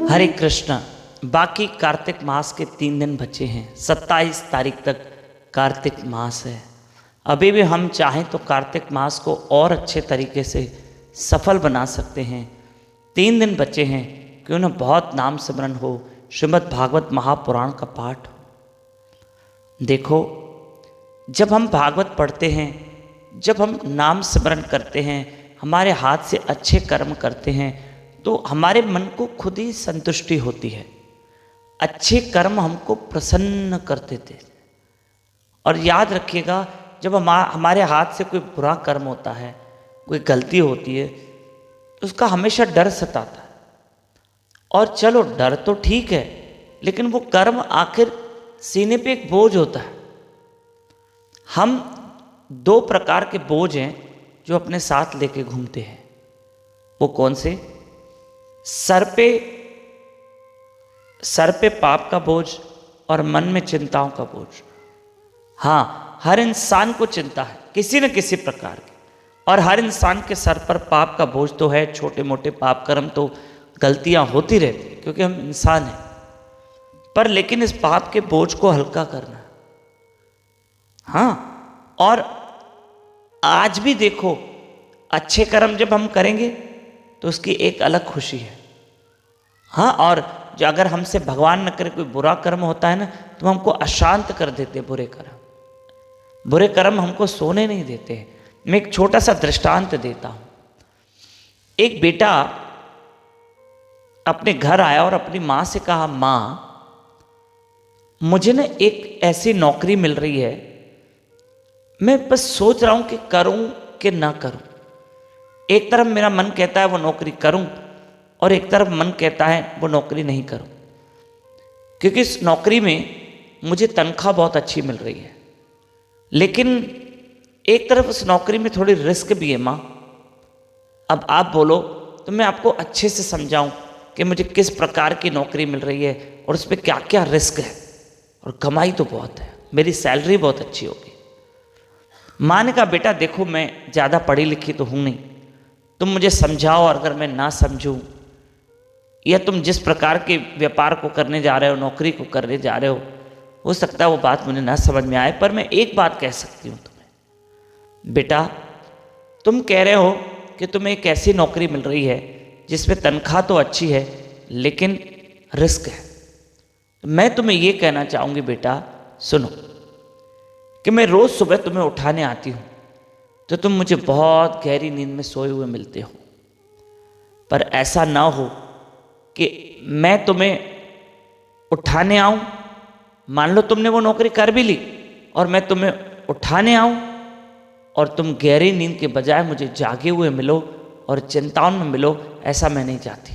हरे कृष्णा। बाकी कार्तिक मास के 3 दिन बचे हैं। 27 तारीख तक कार्तिक मास है। अभी भी हम चाहें तो कार्तिक मास को और अच्छे तरीके से सफल बना सकते हैं। 3 दिन बचे हैं, क्यों न बहुत नाम सिमरन हो, श्रीमद् भागवत महापुराण का पाठ हो। देखो, जब हम भागवत पढ़ते हैं, जब हम नाम सिमरन करते हैं, हमारे हाथ से अच्छे कर्म करते हैं, तो हमारे मन को खुद ही संतुष्टि होती है। अच्छे कर्म हमको प्रसन्न कर देते हैं। और याद रखिएगा, जब हमारे हाथ से कोई बुरा कर्म होता है, कोई गलती होती है, तो उसका हमेशा डर सताता है। और चलो, डर तो ठीक है, लेकिन वो कर्म आखिर सीने पे एक बोझ होता है। हम 2 प्रकार के बोझ हैं जो अपने साथ लेके घूमते हैं। वो कौन से? सर पे पाप का बोझ और मन में चिंताओं का बोझ। हाँ, हर इंसान को चिंता है किसी न किसी प्रकार की, और हर इंसान के सर पर पाप का बोझ तो है। छोटे मोटे पाप कर्म तो गलतियां होती रहती हैं, क्योंकि हम इंसान हैं। पर लेकिन इस पाप के बोझ को हल्का करना है। हाँ, और आज भी देखो, अच्छे कर्म जब हम करेंगे तो उसकी एक अलग खुशी है। हाँ, और जो अगर हमसे भगवान न करे कोई बुरा कर्म होता है ना, तो हमको अशांत कर देते बुरे कर्म। बुरे कर्म हमको सोने नहीं देते हैं। मैं एक छोटा सा दृष्टांत देता हूं। एक बेटा अपने घर आया और अपनी माँ से कहा, माँ, मुझे ना एक ऐसी नौकरी मिल रही है, मैं बस सोच रहा हूं कि करूं कि ना करूं। एक तरफ मेरा मन कहता है वो नौकरी करूं, और एक तरफ मन कहता है वो नौकरी नहीं करूं, क्योंकि इस नौकरी में मुझे तनख्वाह बहुत अच्छी मिल रही है, लेकिन एक तरफ उस नौकरी में थोड़ी रिस्क भी है। माँ, अब आप बोलो तो मैं आपको अच्छे से समझाऊं कि मुझे किस प्रकार की नौकरी मिल रही है और उस पर क्या क्या रिस्क है, और कमाई तो बहुत है, मेरी सैलरी बहुत अच्छी होगी। माँ ने कहा, बेटा देखो, मैं ज़्यादा पढ़ी लिखी तो हूँ नहीं, तुम मुझे समझाओ, और अगर मैं ना समझूं, या तुम जिस प्रकार के व्यापार को करने जा रहे हो, नौकरी को करने जा रहे हो सकता है वो बात मुझे ना समझ में आए, पर मैं एक बात कह सकती हूँ तुम्हें। बेटा, तुम कह रहे हो कि तुम्हें एक ऐसी नौकरी मिल रही है जिसमें तनख्वाह तो अच्छी है, लेकिन रिस्क है। मैं तुम्हें ये कहना चाहूँगी, बेटा सुनो, कि मैं रोज़ सुबह तुम्हें उठाने आती हूँ तो तुम मुझे बहुत गहरी नींद में सोए हुए मिलते हो। पर ऐसा ना हो कि मैं तुम्हें उठाने आऊं, मान लो तुमने वो नौकरी कर भी ली, और मैं तुम्हें उठाने आऊं और तुम गहरी नींद के बजाय मुझे जागे हुए मिलो और चिंताओं में मिलो। ऐसा मैं नहीं चाहती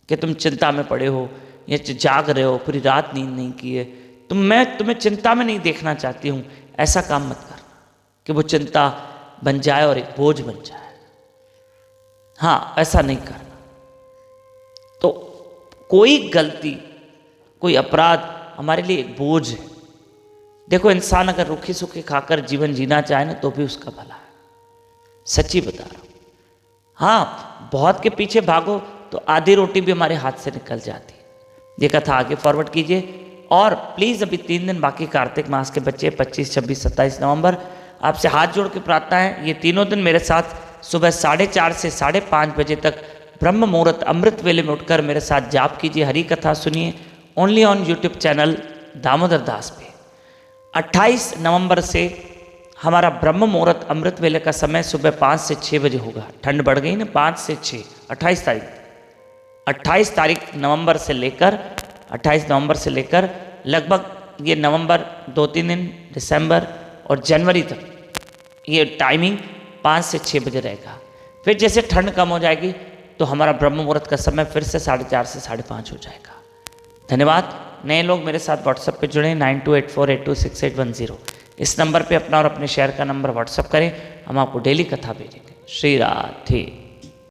कि तुम चिंता में पड़े हो या जाग रहे हो, पूरी रात नींद नहीं की है। मैं तुम्हें चिंता में नहीं देखना चाहती हूँ। ऐसा काम मत करना कि वो चिंता बन जाए और एक बोझ बन जाए। हाँ, ऐसा नहीं करना। तो कोई गलती, कोई अपराध हमारे लिए एक बोझ है। देखो, इंसान अगर रूखी सूखी खाकर जीवन जीना चाहे ना, तो भी उसका भला है। सच्ची बता रहा हूं। हाँ, बहुत के पीछे भागो तो आधी रोटी भी हमारे हाथ से निकल जाती है। ये कथा आगे फॉरवर्ड कीजिए। और प्लीज़, अभी 3 दिन बाकी कार्तिक मास के बच्चे, 25, 26, 27 नवंबर, आपसे हाथ जोड़ के प्रार्थना है, ये तीनों दिन मेरे साथ सुबह 4:30 से 5:30 बजे तक ब्रह्म मुहूर्त अमृत वेले में उठकर मेरे साथ जाप कीजिए, हरी कथा सुनिए, only on YouTube channel Damodar Das पे। 28 नवंबर से हमारा ब्रह्म मुहूर्त अमृत वेले का समय सुबह 5 से 6 बजे होगा। ठंड बढ़ गई ना, 5 से 6, 28 तारीख नवंबर से लेकर 28 नवंबर से लेकर लगभग ये नवंबर 2-3 दिन, दिसंबर और जनवरी तक ये टाइमिंग 5 से 6 बजे रहेगा। फिर जैसे ठंड कम हो जाएगी तो हमारा ब्रह्म मुहूर्त का समय फिर से 4:30 से 5:30 हो जाएगा। धन्यवाद। नए लोग मेरे साथ व्हाट्सएप पे जुड़े, 9284826810। इस नंबर पे अपना और अपने शहर का नंबर व्हाट्सएप करें, हम आपको डेली कथा भेजेंगे। श्री राधे।